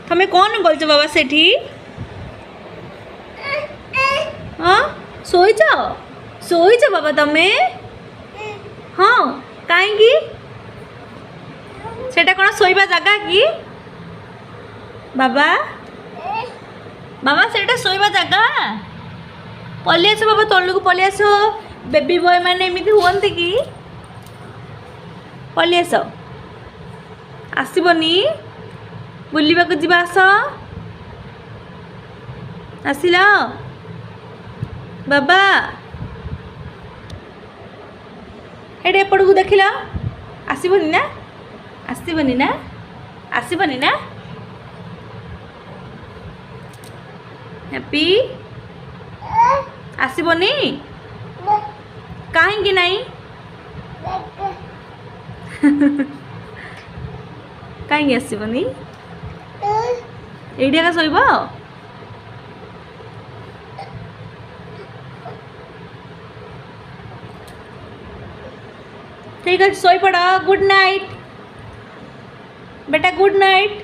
तुम्हें कौन बोलছো बाबा सेठी हाँ शोच शोच बाबा तुम्हें हाँ कहीं सेटा कौन शोवा जगह कि बाबा बाबा सेटा शोवा जगह पलि आस बाबा तलू को पलि आस बेबी बॉय मैंने एमती हुअन्ति कि पलि आस आसबनी बुलवा को जीवा आस आसिल बाबा एटे एपट को देखिल आसबनी ना आसबनी ना आसबनी ना हैप्पी आसबनी कहीं नहीं कहीं आसबनी एइडिया का सोइब ठीक है सोई पड़ गुड नाइट बेटा गुड नाइट